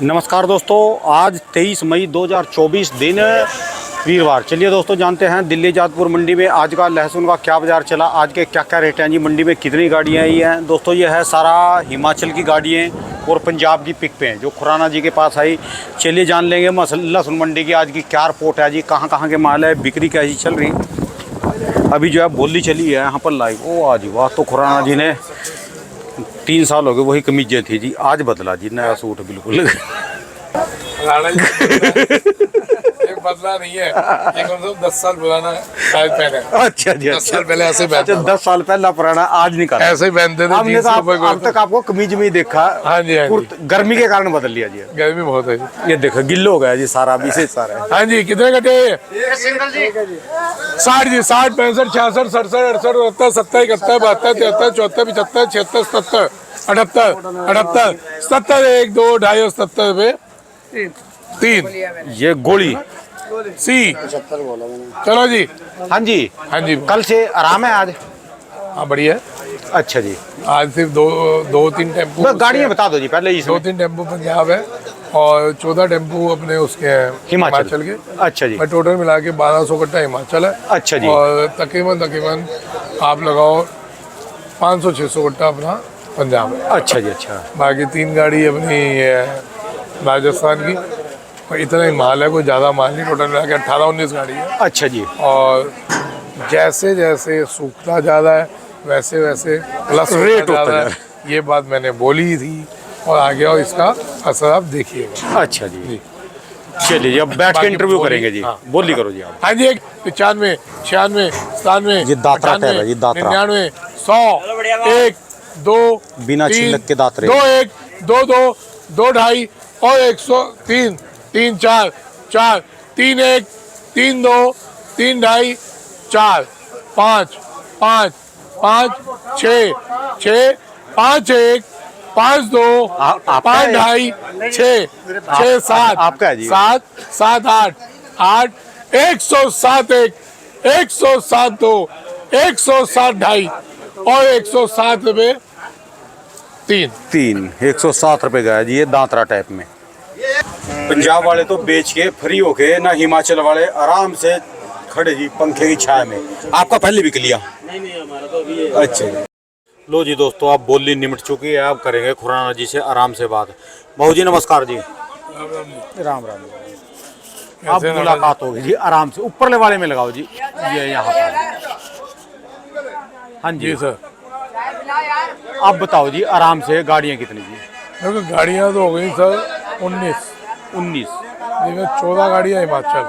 नमस्कार दोस्तों, आज 23 मई 2024 दिन वीरवार। चलिए दोस्तों, जानते हैं दिल्ली जादपुर मंडी में आज का लहसुन का क्या बाज़ार चला, आज के क्या क्या रेट हैं जी, मंडी में कितनी गाड़ियाँ आई हैं। दोस्तों ये है सारा हिमाचल की गाड़ियाँ और पंजाब की पिक पे हैं जो खुराना जी के पास आई। चलिए जान लेंगे लहसुन मंडी की आज की क्या रिपोर्ट है जी, कहाँ कहाँ के माल है, बिक्री कैसी चल रही। अभी जो है बोली चली है यहाँ पर लाइव। ओ आज वाह, तो खुराना जी ने 3 साल हो गए वही कमीजें थी जी, आज बदला जी, नया सूट बिल्कुल। एक बदला नहीं है, ये कम से कम 10 साल पुराना शायद पहले। अच्छा जी, 10 साल पहले ऐसे पहनता था। 10 साल पहला पुराना, आज नहीं कर ऐसे ही पहनते थे। हमने तो अब तक आपको कमीज में ही देखा। हाँ जी, हाँ जी। गर्मी के कारण बदल लिया जी, गर्मी बहुत है जी। ये देखो गिल्लो हो गया जी सारा, अभी से सारा। हाँ जी, कितने कटे? 60 जी, 60, 65, 66, 67, 68, 69, 70, 71, 72, 73, 74, 75, 76, 77, 78, 77, 1, 2, 2.5, 77 रुपये 3। ये गोली सी चलो जी। हाँ जी, हाँ जी, कल से आराम है आज। हाँ बढ़िया है। अच्छा जी, आज सिर्फ दो तीन टेम्पो गाड़ियाँ बता दो जी पहले ही। 2-3 टेम्पो पंजाब है और 14 टेम्पो अपने उसके हैं हिमाचल के। अच्छा जी, मैं टोटल मिला के 1200 कट्टा हिमाचल है। अच्छा जी, और तकरीबन आप लगाओ 500-600 कट्टा अपना पंजाब है। अच्छा जी, अच्छा बाकी 3 गाड़ी अपनी ये है राजस्थान की। और इतना ही माल है, कोई ज़्यादा माल नहीं, टोटल मिला के 18-19 गाड़ी है। अच्छा जी। और जैसे जैसे सूखता ज़्यादा है वैसे वैसे प्लस रेट होता ज़्यादा है। ये बात मैंने बोली ही थी और आगे और इसका असर आप देखिएगा। अच्छा जी, चलिए जी, अब बैठ के इंटरव्यू करेंगे जी। हाँ। बोली करो जी आप। हाँ जी, 95, 96, 97, ये दात्रा टाइप है, ये दात्रा। 99, 100, 1, 2, बिना 3, छिलक के दात्रे। 2, 1, 2, 2, 2, 2.5 और 103, 3, 4, 4, 3, 1, 3, 2, 3, 2.5, 4, 5, 5, 5, 6, 6, 5, 1, 5, 2, 5, 2.5, 6, 6, 7, आपका है जी। 7, 7, 8, 8, 107, 1, 107, 2, 107, 2.5 और 107 रुपये 3। 107 रुपए का है जी, ये दांतरा टाइप में। पंजाब वाले तो बेच के फ्री हो गए ना, हिमाचल वाले आराम से खड़े जी पंखे की छाया में। आपका पहले बिक लिया? नहीं, हमारा तो अभी है। अच्छा लो जी दोस्तों, आप बोली निमट चुकी है, आप करेंगे खुराना जी से आराम से बात। बहू जी नमस्कार जी। राम राम। आप मुलाकात होगी जी आराम से, ऊपरले वाले में लगाओ जी, ये यहाँ पर। हाँ जी सर। आप बताओ जी आराम से, गाड़ियाँ कितनी जी? देखो गाड़ियाँ तो हो गई सर 19, जिसमें 14 गाड़ियाँ हिमाचल,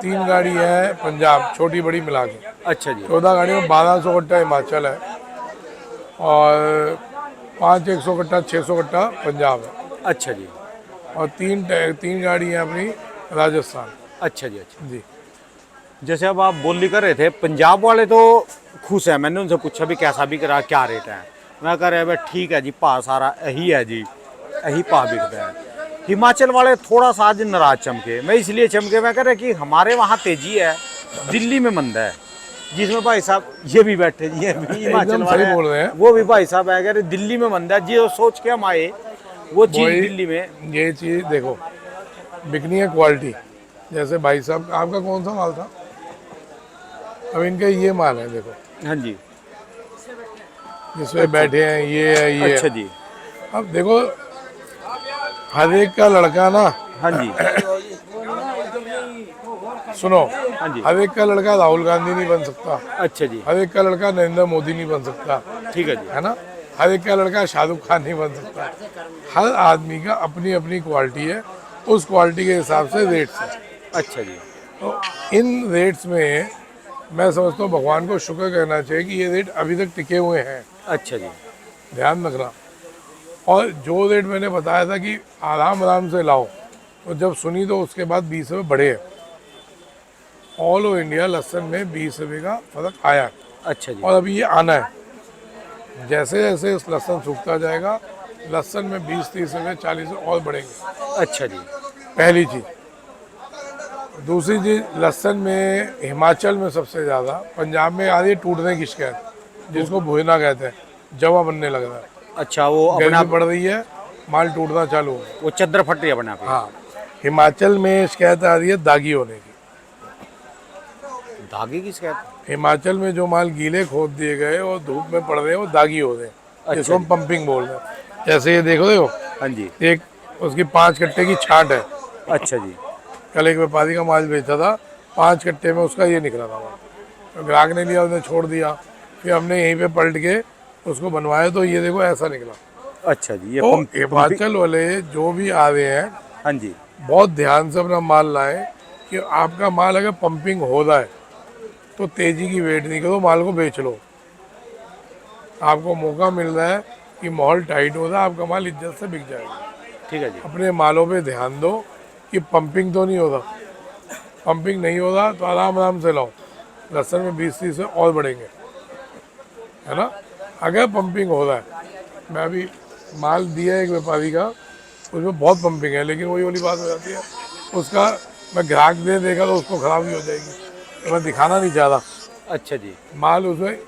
3 गाड़ी है पंजाब, छोटी बड़ी मिला के। अच्छा जी, 14 गाड़ी में 1200 कट्टा हिमाचल है और 100 कट्टा 600 कट्टा पंजाब है। अच्छा जी, और तीन गाड़ी है अपनी राजस्थान। अच्छा जी, अच्छा जी। जैसे अब आप बोली कर रहे थे, पंजाब वाले तो खुश है। मैंने उनसे पूछा भी कैसा भी करा, क्या रेट है। मैं कह रहे भाई ठीक है जी, पा सारा यही है जी, यही पा बिकता है। हिमाचल वाले थोड़ा सा आज नाराज चमके। मैं इसलिए चमके, मैं कह रहा कि हमारे वहाँ तेजी है, दिल्ली में मंदा है। जिसमें भाई साहब ये भी बैठे जी, ये भी हिमाचल वाले बोल रहे हैं। वो भी भाई साहब है, कह रहे दिल्ली में मंदा है जी, वो सोच के हम आए वो चीज़ दिल्ली में। ये चीज़ देखो, बिकनी है क्वालिटी। जैसे भाई साहब आपका कौन सा माल था? अब इनका ये माल है, देखो। हाँ जी, जिसमें बैठे हैं ये है, ये अच्छा है। जी, अब देखो हर एक का लड़का ना, हाँ जी, सुनो, हाँ जी, हर एक का लड़का राहुल गांधी नहीं बन सकता, अच्छा जी, हर एक का लड़का नरेंद्र मोदी नहीं बन सकता, ठीक है जी, है ना। हर एक का लड़का शाहरुख खान नहीं बन सकता। हर आदमी का अपनी अपनी क्वालिटी है, उस क्वालिटी के हिसाब से रेट्स है। अच्छा जी, तो इन रेट्स में मैं समझता हूँ भगवान को शुक्र करना चाहिए कि ये रेट अभी तक टिके हुए हैं। अच्छा जी, ध्यान रखना। और जो रेट मैंने बताया था कि आराम आराम से लाओ, तो जब सुनी तो उसके बाद 20 रुपये बढ़े हैं। ऑल ओवर इंडिया लहसुन में 20 रुपये का फर्क आया है। अच्छा जी, और अभी ये आना है। जैसे जैसे इस लहसुन सूखता जाएगा, लहसुन में 20-30 रुपये 40 रुपये और बढ़ेंगे। अच्छा जी, पहली चीज़। दूसरी चीज़, लहसुन में हिमाचल में सबसे ज़्यादा, पंजाब में आ रही है टूटने की शिकायत, जिसको भुजना कहते हैं, जवा बनने लग रहा है। अच्छा वो अपने गर्मी आप बढ़ रही है माल टूटना चालू हो गया। वो चद्दर फट रही है अपने आप ही। हाँ, हिमाचल में शिकायत आ रही है दागी होने की। धागे की शिकायत? हिमाचल में जो माल गीले खोद दिए गए और धूप में पड़ रहे हैं वो दागी हो रहे हैं, जिसको हम पंपिंग बोल रहे हैं। जैसे ये देखो हाँ जी। एक उसकी 5 कट्टे की छांट है। अच्छा जी। कल एक व्यापारी का माल बेचा था, 5 कट्टे में उसका ये निकला था माल। तो ग्राहक ने लिया, उसने छोड़ दिया, फिर हमने यहीं पे पलट के उसको बनवाया तो ये देखो ऐसा निकला। अच्छा जी। ये तो हिमाचल वाले जो भी आ रहे हैं, हाँ जी। बहुत ध्यान से अपना माल लाएं कि आपका माल अगर पंपिंग हो रहा है तो तेजी की वेट नहीं करो, माल को बेच लो। आपको मौका मिल रहा है कि माहौल टाइट हो रहा है, आपका माल इज्जत से बिक जाएगा। ठीक है जी। अपने मालों पे ध्यान दो कि पंपिंग तो नहीं हो रहा। पंपिंग नहीं हो रहा तो आराम आराम से लाओ, लहसुन में 20-30 से और बढ़ेंगे, है ना। अगर पंपिंग हो रहा है, मैं अभी माल दिया एक व्यापारी का, उसमें बहुत पंपिंग है, लेकिन वही वाली बात हो जाती है उसका, मैं ग्राहक दे देगा तो उसको खराब ही हो जाएगी, तो मैं दिखाना नहीं चाह रहा। अच्छा जी। माल उसमें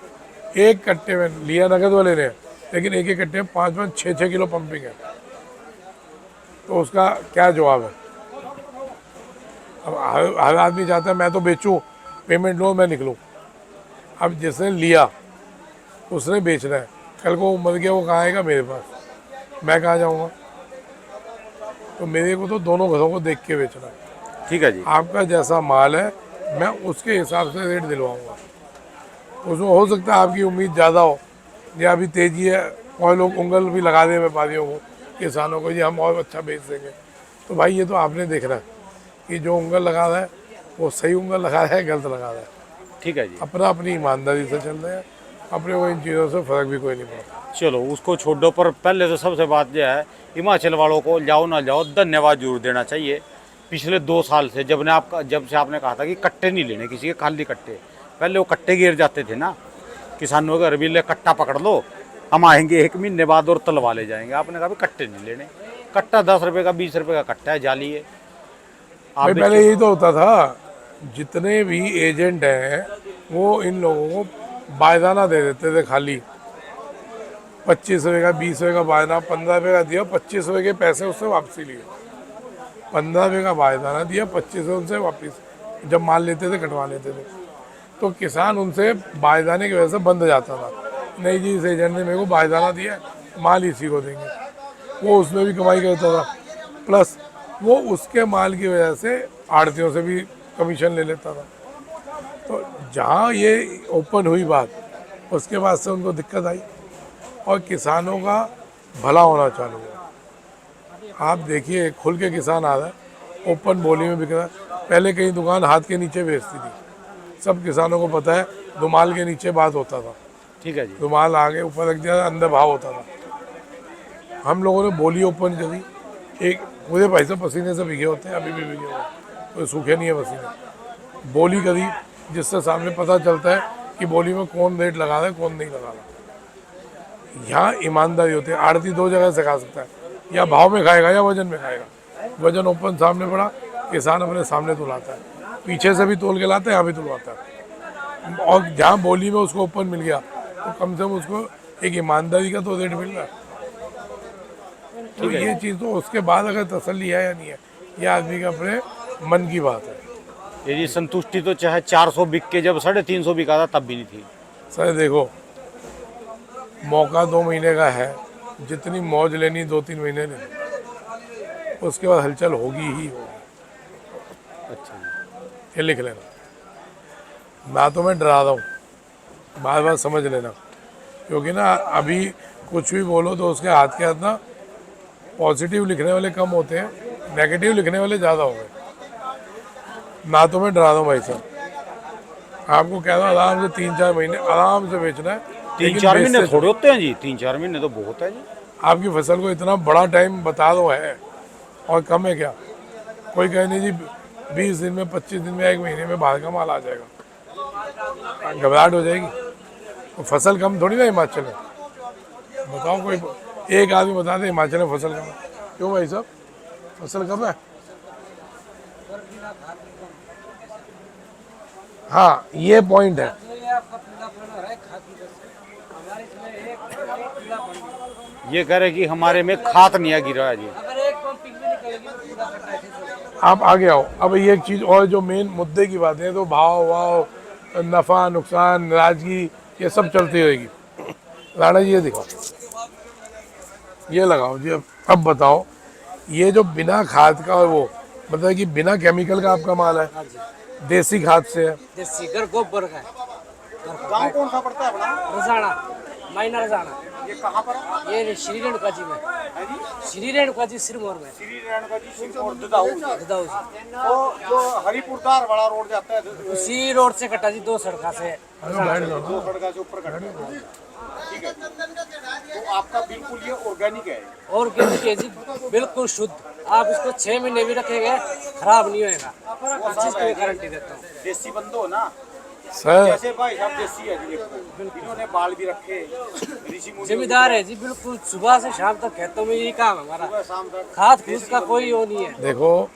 एक कट्टे में लिया नगद वाले ने, लेकिन एक एक कट्टे में 5-5, 6-6 किलो पंपिंग है, तो उसका क्या जवाब है। अब हर आदमी चाहता है मैं तो बेचूं, पेमेंट लो, मैं निकलूं। अब जिसने लिया उसने बेचना है, कल को मर गया वो कहाँ आएगा मेरे पास, मैं कहाँ जाऊँगा। तो मेरे को तो दोनों घरों को देख के बेचना है। ठीक है जी। आपका जैसा माल है मैं उसके हिसाब से रेट दिलवाऊंगा। उसमें हो सकता है आपकी उम्मीद ज़्यादा हो, या अभी तेजी है और लोग उंगल भी लगा दें व्यापारियों को, किसानों को, ये हम और अच्छा बेच देंगे। तो भाई ये तो आपने देखना है कि जो उंगल लगा रहा है वो सही उंगल लगा रहा है, गलत लगा रहा है। ठीक है जी। अपना अपनी ईमानदारी से चल रहे हैं, अपने को इन चीज़ों से फ़र्क भी कोई नहीं पड़ता। चलो उसको छोड़ दो, पर पहले तो सबसे बात यह है, हिमाचल वालों को जाओ ना जाओ धन्यवाद जरूर देना चाहिए। पिछले 2 साल से जब से आपने कहा था कि कट्टे नहीं लेने किसी के, खाली कट्टे, पहले वो कट्टे गिर जाते थे ना, किसानों के घर भी ले कट्टा पकड़ लो, हम आएंगे 1 महीने बाद और तलवा ले जाएंगे। आपने कहा भी कट्टे नहीं लेने, कट्टा 10 रुपये का 20 रुपये का कट्टा है, जाली है। आप भाई पहले यही तो होता था, जितने भी एजेंट हैं वो इन लोगों को बायदाना दे देते थे खाली, 25 रुपये का, 20 रुपये का बायदाना, 15 रुपये का दिया, 25 रुपये के पैसे उससे वापसी लिए। 15 रुपये का बायदाना दिया, 25 उनसे वापस, जब माल लेते थे कटवा लेते थे। तो किसान उनसे बायदाने की वजह से बंद जाता था, नहीं जी इस एजेंट ने मेरे को बायदाना दिया, माल इसी को देंगे। वो उसमें भी कमाई करता था, प्लस वो उसके माल की वजह से आड़तियों से भी कमीशन ले लेता था। तो जहाँ ये ओपन हुई बात, उसके बाद से उनको दिक्कत आई और किसानों का भला होना चालू हुआ। आप देखिए खुल के किसान आ रहा है, ओपन बोली में बिक रहा है। पहले कहीं दुकान हाथ के नीचे बेचती थी, सब किसानों को पता है, दुमाल के नीचे बात होता था। ठीक है जी। दुमाल आगे ऊपर रख दिया, अंदर भाव होता था। हम लोगों ने बोली ओपन करी, एक मुझे भाई साहब पसीने से भीगे होते हैं, अभी भी भीगे हुए, तो सूखे नहीं है पसीने। बोली करी जिससे सामने पता चलता है कि बोली में कौन रेट लगा रहा है कौन नहीं लगा रहा। यहाँ ईमानदारी होती है। आड़ती 2 जगह से खा सकता है, या भाव में खाएगा या वजन में खाएगा। वजन ओपन सामने पड़ा, किसान अपने सामने तुलाता है, पीछे से भी तोल के लाता है, यहाँ भी तुलवाता है। और जहाँ बोली में उसको ओपन मिल गया तो कम से कम उसको एक ईमानदारी का तो रेट मिल रहा है। तो ये चीज़ तो उसके बाद अगर तसल्ली है या नहीं है, ये आदमी के अपने मन की बात है। यदि संतुष्टि तो चाहे 400 बिक के जब 350 बिका था तब भी नहीं थी। सर देखो, मौका 2 महीने का है, जितनी मौज लेनी 2-3 महीने ले, उसके बाद हलचल होगी ही होगी। अच्छा जी। ये लिख लेना, ना तो मैं डरा रहा हूँ, बार बार समझ लेना, क्योंकि ना अभी कुछ भी बोलो तो उसके हाथ के हाथ ना पॉजिटिव लिखने वाले कम होते हैं, नेगेटिव लिखने वाले ज़्यादा हो गए। ना तो मैं डरा रहा हूँ भाई साहब, आपको कह रहा हूँ आराम से 3-4 महीने आराम से बेचना है। 3-4 महीने थोड़े होते हैं जी, 3-4 महीने तो बहुत है जी। आपकी फसल को इतना बड़ा टाइम बता दो है, और कम है क्या। कोई कहे नहीं जी 20 दिन में, 25 दिन में, 1 महीने में बाहर का माल आ जाएगा, घबराहट हो जाएगी। तो फसल कम थोड़ी ना हिमाचल में। बताओ कोई एक आदमी बता दे हिमाचल में फसल कम है। क्यों भाई साहब, फसल कम है? हाँ ये पॉइंट है। ये कह रहे कि हमारे में खाद नहीं है गिरा है जी। अगर एक पंपिंग भी निकलेगी तो पूरा कट्टा ऐसे चलेगा। आप आगे आओ। अब ये एक चीज़ और जो मेन मुद्दे की बात है, तो भाव वाव, नफ़ा नुकसान, नाराजगी, ये सब चलती रहेगी। राणा जी ये दिखाओ, ये लगाओ जी। अब बताओ, ये जो बिना खाद का और वो मतलब कि बिना केमिकल का आपका माल है, हाँ जी, देसी खाद से है, देसी घर गोबर का है। गाँव कौन सा पड़ता है अपना? रजाना, माइना रजाना। ये कहाँ पर है? ये श्री रेणुका जी में, जी श्री रेणुका जी सिरमौर में, श्री रेणुका जी सिरमौर दुधाऊ। गदाऊ जी। तो जो हरिपुरदार वाला रोड जाता है उसी रोड से कटा जी, 2 सड़का से। दो सड़का से ऊपर कटता है। ठीक है, तो आपका बिल्कुल ये ऑर्गेनिक है। और के जी बिल्कुल शुद्ध। आप इसको 6 महीने भी रखेंगे खराब नहीं होएगा, इस चीज की गारंटी देता हूँ। देसी बंदो हो ना सर। जैसे भाई साहब देसी है जी, देखो इन्होंने बाल भी रखे, ऋषि मुनि जिम्मेदार है जी, बिल्कुल सुबह से शाम तक खेतों में यही काम है हमारा। सुबह शाम तक। खाद फूस का कोई वो नहीं है, देखो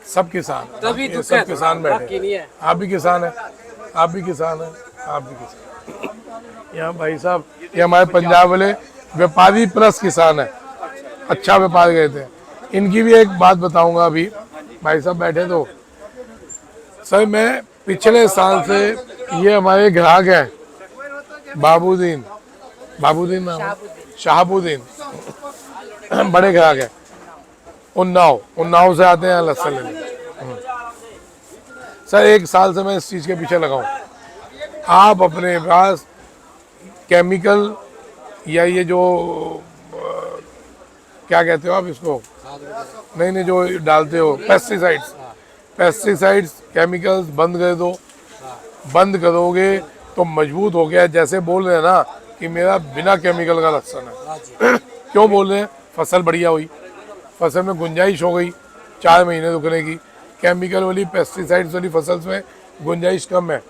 सब किसान, तभी ये तो सब किसान बाकी बैठे, नहीं है। आप भी किसान है, आप भी किसान है, आप भी किसान। यहाँ भाई साहब, ये हमारे पंजाब वाले व्यापारी प्लस किसान है, अच्छा व्यापार गए थे। इनकी भी एक बात बताऊंगा अभी, भाई साहब बैठे तो। सर मैं पिछले साल से, ये हमारे ग्राहक हैं बाबूदीन, बाबूदीन नाम है? शहाबुद्दीन, बड़े ग्राहक हैं, उन्नाव से आते हैं लहसुन लेने। सर 1 साल से मैं इस चीज़ के पीछे लगा हूँ। आप अपने पास केमिकल या ये जो क्या कहते हो आप इसको, नहीं जो डालते हो पेस्टिसाइड्स केमिकल्स बंद कर दो। बंद करोगे तो मजबूत हो गया। जैसे बोल रहे हैं ना कि मेरा बिना केमिकल का लहसुन है। क्यों बोल रहे हैं? फसल बढ़िया हुई, फसल में गुंजाइश हो गई 4 महीने रुकने की। केमिकल वाली पेस्टिसाइड्स वाली फसल में गुंजाइश कम है।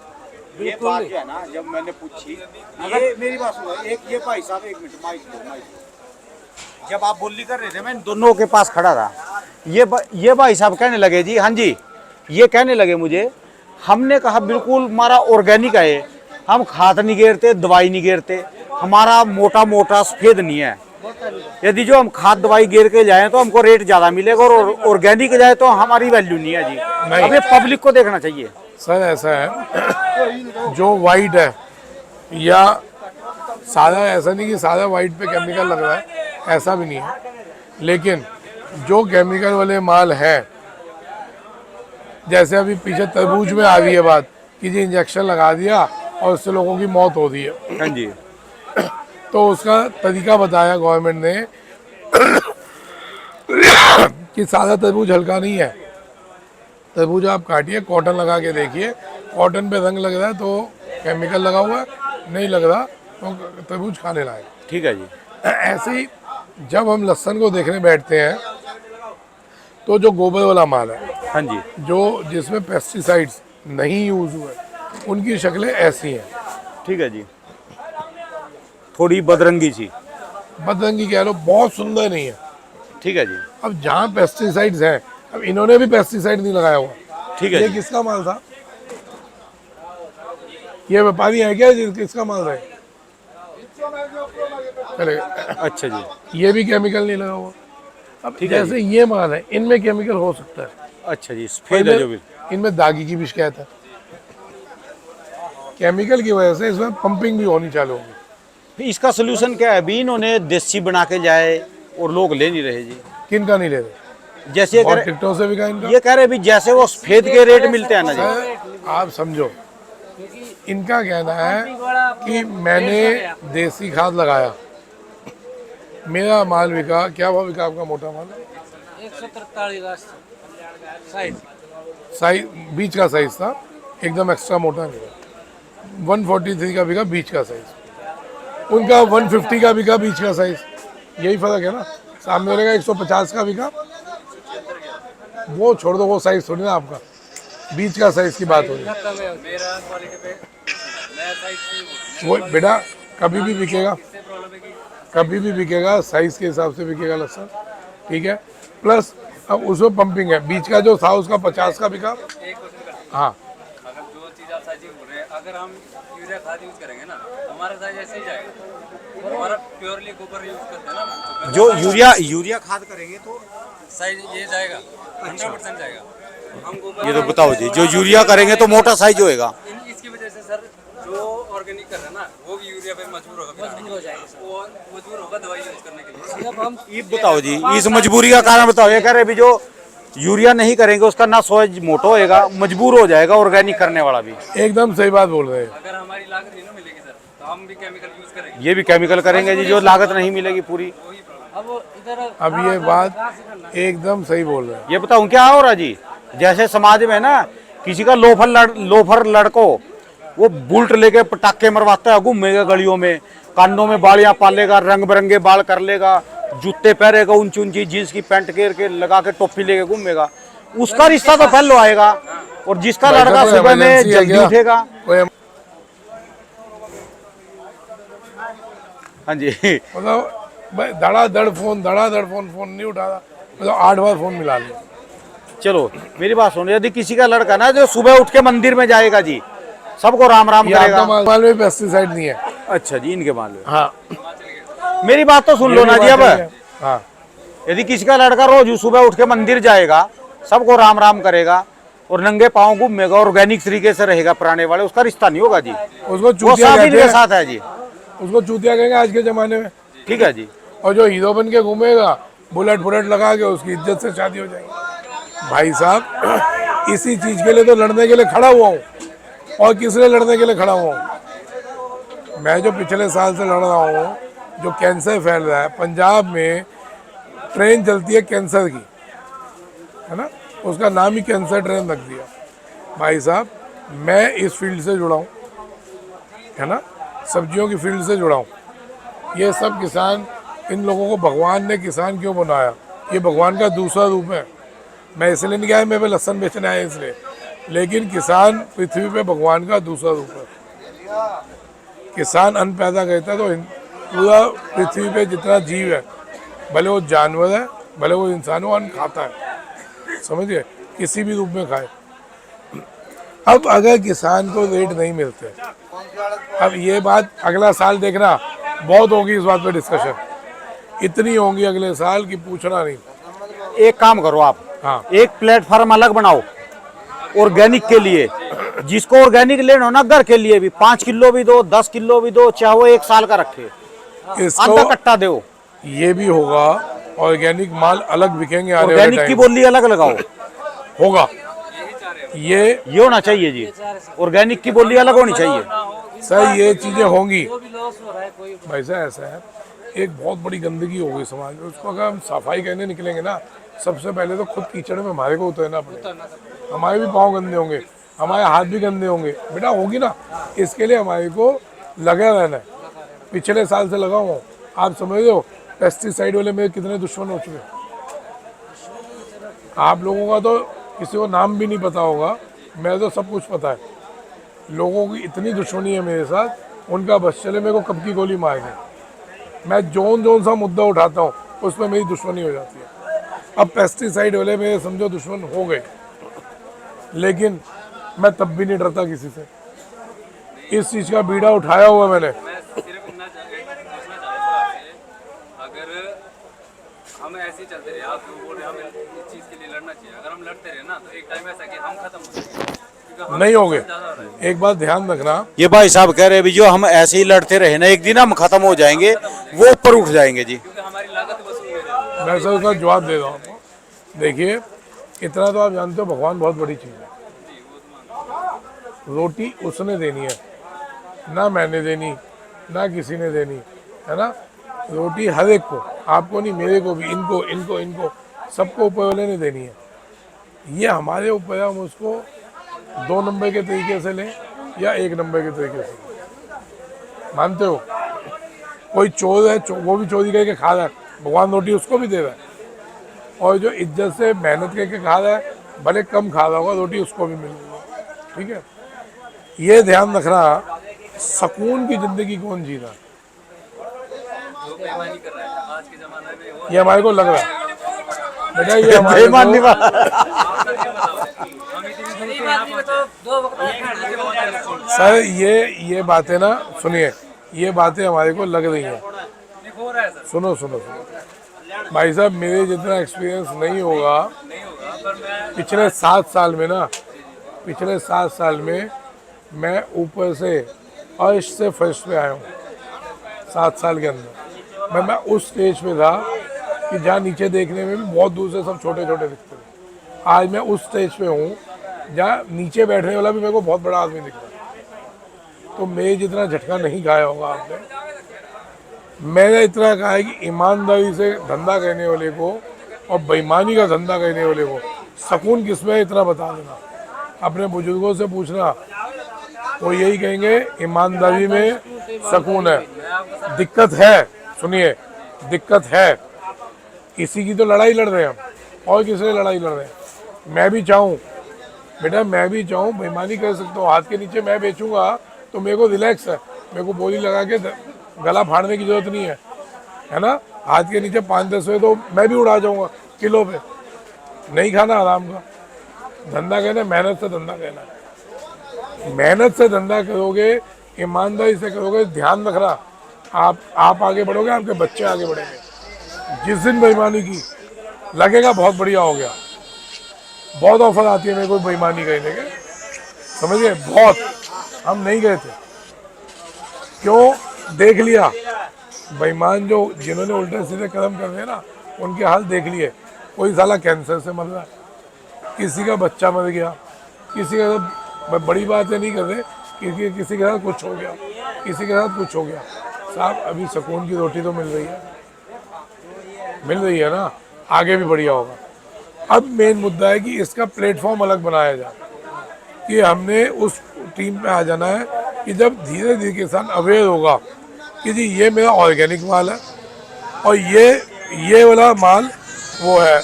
ये बात जो है ना, जब मैंने पूछी, ये मेरी बात सुनो, एक ये भाई साहब 1 मिनट माइक दो। जब आप बोली कर रहे थे, मैं दोनों के पास खड़ा था, ये भाई साहब कहने लगे जी, हाँ जी, ये कहने लगे मुझे, हमने कहा बिल्कुल हमारा ऑर्गेनिक है, हम खाद नहीं गेरते, दवाई नहीं गेरते, हमारा मोटा मोटा सफेद नहीं है। यदि जो हम खाद दवाई गेर के जाएं तो हमको रेट ज्यादा मिलेगा, और ऑर्गेनिक जाए तो हमारी वैल्यू नहीं है जी। अब ये पब्लिक को देखना चाहिए। सर ऐसा है, जो वाइट है या सादा, ऐसा नहीं कि सादा वाइट पे केमिकल लग रहा है, ऐसा भी नहीं है। लेकिन जो केमिकल वाले माल हैं, जैसे अभी पीछे तरबूज में आ रही है बात कि जी इंजेक्शन लगा दिया और उससे लोगों की मौत हो रही है। हाँ जी, तो उसका तरीका बताया गवर्नमेंट ने कि सादा तरबूज हल्का नहीं है। तरबूज आप काटिए, कॉटन लगा के देखिए, कॉटन पे रंग लग रहा है तो केमिकल लगा हुआ है, नहीं लग रहा तो तरबूज खाने लायक। ठीक है जी। ऐसे ही जब हम लहसुन को देखने बैठते हैं तो जो गोबर वाला माल है, हाँ जी, जो जिसमें पेस्टिसाइड्स नहीं यूज हुए, उनकी शक्लें ऐसी हैं। ठीक है जी, थोड़ी बदरंगी सी। बदरंगी कह लो, बहुत सुंदर नहीं है। ठीक है जी, अब जहाँ पेस्टिसाइड्स हैं, अब इन्होंने भी पेस्टिसाइड नहीं लगाया हुआ। ठीक है ये जी। किसका माल था? ये व्यापारी है क्या? किसका माल है? चलेगा। अच्छा जी, ये भी केमिकल नहीं लगा हुआ। अब ठीक है जैसे ये माल है, इनमें केमिकल हो सकता है। अच्छा जी, सफेद है जो भी। इनमें दागी की भी शिकायत है। केमिकल की वजह से इसमें पंपिंग भी होनी चालू होगी। इसका सोल्यूशन क्या है? अभी इन्होंने देसी बना के जाए और लोग ले नहीं रहे जी। किन का नहीं ले रहे? जैसे ये कह और रहे, टिकटों से भी का इनका। ये कह रहे भी जैसे वो सफेद के रेट मिलते हैं ना जी। आप समझो, इनका कहना है कि मैंने देसी खाद लगाया, मेरा माल बिका। क्या भाव बिका आपका मोटा माल? 143 साइज, साइज बीच का साइज था, एकदम एक्स्ट्रा मोटा नहीं। 143 का बिका बीच का साइज, उनका 150 का बिका बीच का साइज। यही फर्क है ना। सामने वाले का 150 का बिका, वो छोड़ दो, वो साइज थोड़ी ना आपका, बीच का साइज की बात हो रही है। मेरा क्वालिटी पे नया साइज वो बेटा कभी भी बिकेगा, कभी भी बिकेगा, साइज के हिसाब से बिकेगा लहसुन। ठीक है, प्लस अब उसमें पंपिंग है। बीच का जो था उसका 50 का बिका। हाँ, अगर जो चीज़ आप साइजिंग बोल रहे हैं, अगर हम यूरिया खाद यूज करेंगे ना, हमारा साइज ऐसे ही जाएगा। हमारा प्योरली गोबर यूज करते हैं ना, जो यूरिया खाद करेंगे तो साइज ये जाएगा 100% जाएगा। हम गोबर ये तो बताओ जी, जो यूरिया करेंगे तो मोटा साइज होएगा। इसकी वजह से सर जो ऑर्गेनिक कर रहे हैं ना वो भी यूरिया पे मजबूर होगा, मजबूर हो जाएंगे सर। वो मजबूर होगा दवाई यूज करने के लिए। अब हम ये बताओ जी, इस मजबूरी का कारण बताओ। ये कह रहे भी जो यूरिया नहीं करेंगे उसका ना सोच मोटा होएगा, मजबूर हो जाएगा ऑर्गेनिक करने वाला भी। एकदम सही बात बोल रहे हैं। अगर हमारी लागत नहीं ना मिलेगी सर तो हम भी केमिकल यूज करेंगे। ये भी केमिकल करेंगे जी, जो लागत नहीं मिलेगी पूरी। अब इधर अब ये बात एकदम सही बोल रहे हैं। ये बताऊं क्या हो रहा जी, जैसे समाज में ना किसी का लोफर लड़को वो बुल्ट लेके पटाखे मरवाता है, घूमेगा गलियों में, कानों में बालियां पालेगा, रंग बिरंगे बाल कर लेगा, जूते पहनेगा ऊंची ऊंची जींस की पैंट घेर के लगा के टोपी लेके घूमेगा, उसका रिश्ता तो फैल आएगा। और जिसका लड़का सुबह में जल्दी उठेगा। हाँ जी, मतलब भाई धड़ाधड़ फोन नहीं उठा रहा, मतलब 8 बार फोन मिला लिया। चलो मेरी बात सुनो, यदि किसी का लड़का ना जो सुबह उठ के मंदिर में जाएगा जी, सबको राम राम ये करेगा। आपका माल में पेस्टिसाइड नहीं है। अच्छा जी, इनके मान लो। हाँ मेरी बात तो सुन लो ना जी। अब हाँ यदि किसी का लड़का रोज सुबह उठ के मंदिर जाएगा, सबको राम राम करेगा और नंगे पाँव घूमेगा, ऑर्गेनिक तरीके से रहेगा पुराने वाले, उसका रिश्ता नहीं होगा जी। उसको वो चूतिया सब कहते इनके हैं, साथ है जी। उसको चूतिया कहेंगे आज के जमाने में। ठीक है जी। और जो हीरो बन के घूमेगा बुलेट लगा के, उसकी इज्जत से शादी हो जाएगी। भाई साहब इसी चीज के लिए तो लड़ने के लिए खड़ा हुआ हूँ। और किस लिए लड़ने के लिए खड़ा हुआ हूँ? मैं जो पिछले साल से लड़ रहा हूँ, जो कैंसर फैल रहा है पंजाब में, ट्रेन चलती है कैंसर की, है ना, उसका नाम ही कैंसर ट्रेन रख दिया। भाई साहब मैं इस फील्ड से जुड़ा हूँ, है ना, सब्जियों की फील्ड से जुड़ा हूँ। ये सब किसान, इन लोगों को भगवान ने किसान क्यों बनाया? ये भगवान का दूसरा रूप है। मैं इसलिए नहीं कहा मैं पे लहसन बेचने आया इसलिए, लेकिन किसान पृथ्वी पे भगवान का दूसरा रूप है। किसान अन्न पैदा करता है तो पूरा पृथ्वी पे जितना जीव है, भले वो जानवर है भले वो इंसान हो, अन्न खाता है, समझिए, किसी भी रूप में खाए। अब अगर किसान को रेट नहीं मिलते, अब ये बात अगला साल देखना, बहुत होगी इस बात पे डिस्कशन, इतनी होंगी अगले साल की पूछना नहीं। एक काम करो आप, हाँ एक प्लेटफॉर्म अलग बनाओ ऑर्गेनिक के लिए। जिसको ऑर्गेनिक लेना हो ना, घर के लिए भी 5 किलो भी दो, 10 किलो भी दो, चाहे वो 1 साल का रखे, इसको आधा कट्टा दो। ये भी होगा, ऑर्गेनिक माल अलग बिकेंगे आने वाले ऑर्गेनिक की टाइम बोली अलग लगाओ, होगा। ये होना चाहिए जी। ऑर्गेनिक की बोली अलग होनी चाहिए। सर ये चीजें होंगी। जो भी लॉस हो रहा है कोई भाई साहब ऐसा है, एक बहुत बड़ी गंदगी हो गई समाज में, उसको अगर हम सफाई करने निकलेंगे ना, सबसे पहले तो खुद कीचड़ में हमारे को उतरना पड़ेगा। हमारे भी पाँव गंदे होंगे, हमारे हाथ भी गंदे होंगे, बेटा होगी ना। इसके लिए हमारे को लगा रहना है। पिछले साल से लगा हुआ हूँ, आप समझ रहे हो पेस्टिसाइड वाले मेरे कितने दुश्मन हो चुके हैं। आप लोगों का तो किसी को नाम भी नहीं पता होगा, मेरे तो सब कुछ पता है। लोगों की इतनी दुश्मनी है मेरे साथ, उनका बस चले मेरे को कब की गोली मार दे। मैं जोन सा मुद्दा उठाता हूँ उस पर मेरी दुश्मनी हो जाती है। अब पेस्टिसाइड वाले मेरे समझो दुश्मन हो गए, लेकिन मैं तब भी नहीं डरता किसी से। इस चीज़ का बीड़ा उठाया हुआ मैंने। मैं सिर्फ इतना पूछना चाहता हूँ आपसे, अगर हम ऐसे ही चलते रहे, आप जो बोल रहे हैं हमें इस चीज़ के लिए लड़ना चाहिए, अगर हम लड़ते रहे ना तो एक टाइम ऐसा कि हम खत्म हो जाएंगे। नहीं हो गए। एक बात ध्यान रखना, ये भाई साहब कह रहे हैं भी जो हम ऐसे ही लड़ते रहे ना, एक दिन हम खत्म हो जाएंगे, वो ऊपर उठ जाएंगे जी। क्योंकि हमारी लागत वसूल नहीं रही। मैं सर उसका जवाब दे रहा हूँ आपको। देखिए इतना तो आप जानते हो, भगवान बहुत बड़ी चीज़ है। रोटी उसने देनी है, ना मैंने देनी, ना किसी ने देनी, है ना। रोटी हर एक को, आपको नहीं, मेरे को भी, इनको इनको इनको सबको ऊपर वाले ने देनी है। ये हमारे ऊपर है, हम उसको 2 नंबर के तरीके से लें या 1 नंबर के तरीके से लें। मानते हो कोई चोर है, वो भी चोरी करके खा रहा है, भगवान रोटी उसको भी दे रहा है। और जो इज्जत से मेहनत करके खा रहा है, भले कम खा रहा होगा, रोटी उसको भी मिल रही है। ठीक है, ये ध्यान रखना। सुकून की जिंदगी कौन जी रहा है, लोग बेईमानी कर रहे हैं आज के ज़माने में। वो ये हमारे को लग रहा है बेटा, ये हमारे को, हम इतनी दूर से यहाँ पहुँचे। तो 2 वक्त का खाना सर ये बातें ना सुनिए, ये बातें हमारे को लग रही हैं। हो रहा है सर, सुनो सुनो सुनो भाई साहब, मेरे जितना एक्सपीरियंस नहीं होगा नहीं होगा, पर मैं पिछले 7 साल में ना, पिछले 7 साल में मैं ऊपर से अर्श से फर्श पे आया हूँ। 7 साल के अंदर मैं उस स्टेज पे था कि जहाँ नीचे देखने में भी बहुत दूर से सब छोटे छोटे दिखते थे। आज मैं उस स्टेज पे हूँ जहाँ नीचे बैठने वाला भी मेरे को बहुत बड़ा आदमी दिख रहा है। तो मेरे जितना झटका नहीं खाया होगा आपने। मैंने इतना कहा है कि ईमानदारी से धंधा करने वाले को और बेईमानी का धंधा करने वाले को सुकून किसमें है, इतना बता देना। अपने बुजुर्गों से पूछना, वो यही कहेंगे ईमानदारी में सुकून है। दिक्कत है, सुनिए, दिक्कत है, किसी की तो लड़ाई लड़ रहे हैं हम, और किसी से लड़ाई लड़ रहे हैं। मैं भी चाहूँ बेटा, मैं भी चाहूँ बेईमानी कर सकता हूँ। हाथ के नीचे मैं बेचूंगा तो मेरे को रिलैक्स है, मेरे को बोली लगा के गला फाड़ने की जरूरत नहीं है ना। हाथ के नीचे 5-10 रुपये तो मैं भी उड़ा जाऊंगा किलो पे। नहीं खाना आराम का धंधा कहना, मेहनत से धंधा कहना है। मेहनत से धंधा करोगे, ईमानदारी से करोगे, ध्यान रखना, आप आगे बढ़ोगे, आपके बच्चे आगे बढ़ेंगे। जिस दिन बेईमानी की लगेगा बहुत बढ़िया हो गया, बहुत ऑफर आती है मेरे को बेईमानी करने के, समझिए, बहुत। हम नहीं गए थे, क्यों? देख लिया बेईमान जो जिन्होंने उल्टे सीधे कदम कर रहे ना, उनके हाल देख लिए। कोई साला कैंसर से मर रहा है, किसी का बच्चा मर गया, किसी का, बड़ी बातें नहीं कर रहे, किसी के साथ कुछ हो गया, किसी के साथ कुछ हो गया। साहब अभी सुकून की रोटी तो मिल रही है ना, आगे भी बढ़िया होगा। अब मेन मुद्दा है कि इसका प्लेटफॉर्म अलग बनाया जाए, कि हमने उस टीम पे आ जाना है कि जब धीरे धीरे किसान अवेयर होगा कि जी ये मेरा ऑर्गेनिक माल है और ये वाला माल वो है,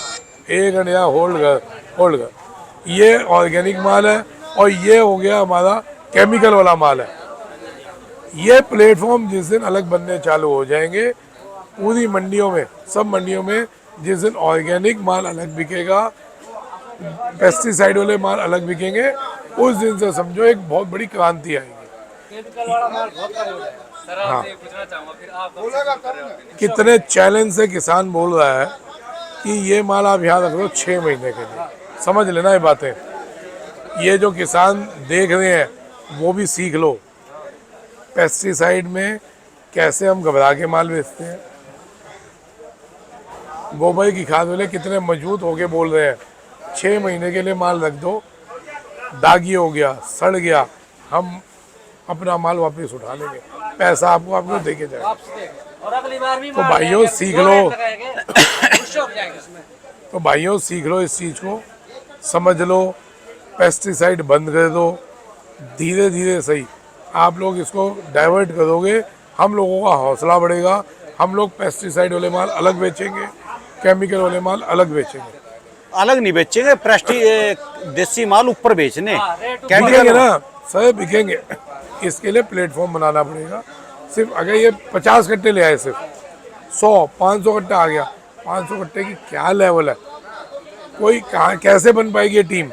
एक घंटा होल्ड कर, ये ऑर्गेनिक माल है और ये हो गया हमारा केमिकल वाला माल है। ये प्लेटफॉर्म जिस दिन अलग बनने चालू हो जाएंगे पूरी मंडियों में, सब मंडियों में, जिस दिन ऑर्गेनिक माल अलग बिकेगा, पेस्टिसाइड वाले माल अलग बिकेंगे, उस दिन से समझो एक बहुत बड़ी क्रांति आएगी। केमिकल वाला माल बहुत कम हो जाएगा। सर आपसे पूछना चाहूँगा, फिर आप कितने चैलेंज से किसान बोल रहा है कि ये माल आप यहाँ रख दो 6 महीने के लिए। समझ लेना ये बातें, ये जो किसान देख रहे हैं वो भी सीख लो। पेस्टिसाइड में कैसे हम घबरा के माल बेचते हैं, गोबर की खाद वाले कितने मजबूत होके बोल रहे हैं 6 महीने के लिए माल रख दो, दागी हो गया, सड़ गया, हम अपना माल वापस उठा लेंगे, पैसा आपको देके जाएगा। वापस देंगे और अगली बार भी तो भाइयों सीख लो, जाएंगे। तो भाइयों सीख लो, इस चीज़ को समझ लो, पेस्टिसाइड बंद कर दो। धीरे धीरे सही आप लोग इसको डाइवर्ट करोगे, हम लोगों का हौसला बढ़ेगा। हम लोग पेस्टिसाइड वाले माल अलग बेचेंगे, केमिकल वाले माल अलग बेचेंगे। अलग नहीं बेचेंगे, देसी माल ऊपर बेचने, बिकेंगे ना सर, बिकेंगे। इसके लिए प्लेटफॉर्म बनाना पड़ेगा। सिर्फ अगर ये 50 कट्टे ले आए, सिर्फ 100-500 कट्टा आ गया, 500 कट्टे की क्या लेवल है, कोई कहाँ कैसे बन पाएगी ये टीम,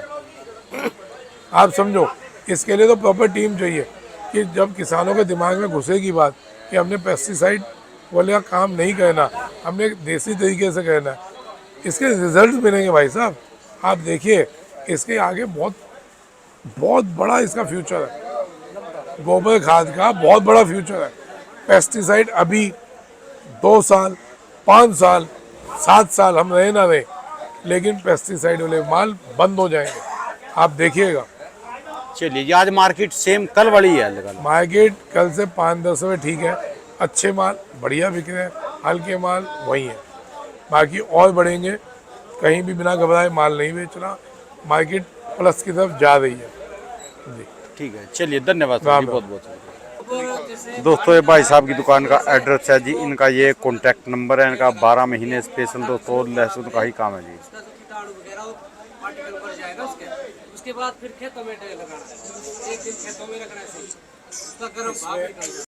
आप समझो। इसके लिए तो प्रॉपर टीम चाहिए कि जब किसानों के दिमाग में घुसेगी बात कि हमने पेस्टिसाइड वाला काम नहीं करना, हमने देसी तरीके से करना है, इसके रिजल्ट मिलेंगे भाई साहब। आप देखिए इसके आगे बहुत बड़ा इसका फ्यूचर है, गोबर खाद का बहुत बड़ा फ्यूचर है। पेस्टिसाइड अभी 2 साल, 5 साल, 7 साल हम रहे ना रहे, लेकिन पेस्टिसाइड वाले माल बंद हो जाएंगे, आप देखिएगा। चलिए, आज मार्केट सेम कल वाली है लगन। मार्केट कल से 5-10 रुपये ठीक है, अच्छे माल बढ़िया बिक रहे हैं, हल्के माल वही है, बाकी और बढ़ेंगे। कहीं भी बिना घबराए माल नहीं बेचना, मार्केट प्लस की तरफ जा रही है जी। ठीक है, चलिए, धन्यवाद सर जी, बहुत बहुत। दोस्तों ये भाई साहब की दुकान का एड्रेस है जी, इनका ये कॉन्टैक्ट नंबर है, इनका 12 महीने स्पेशल दोस्तों लहसुन का ही काम है जी। उसके बाद फिर खेतों में लगाना, एक दिन खेतों में रखना है, उसका गर्म भाप निकलना।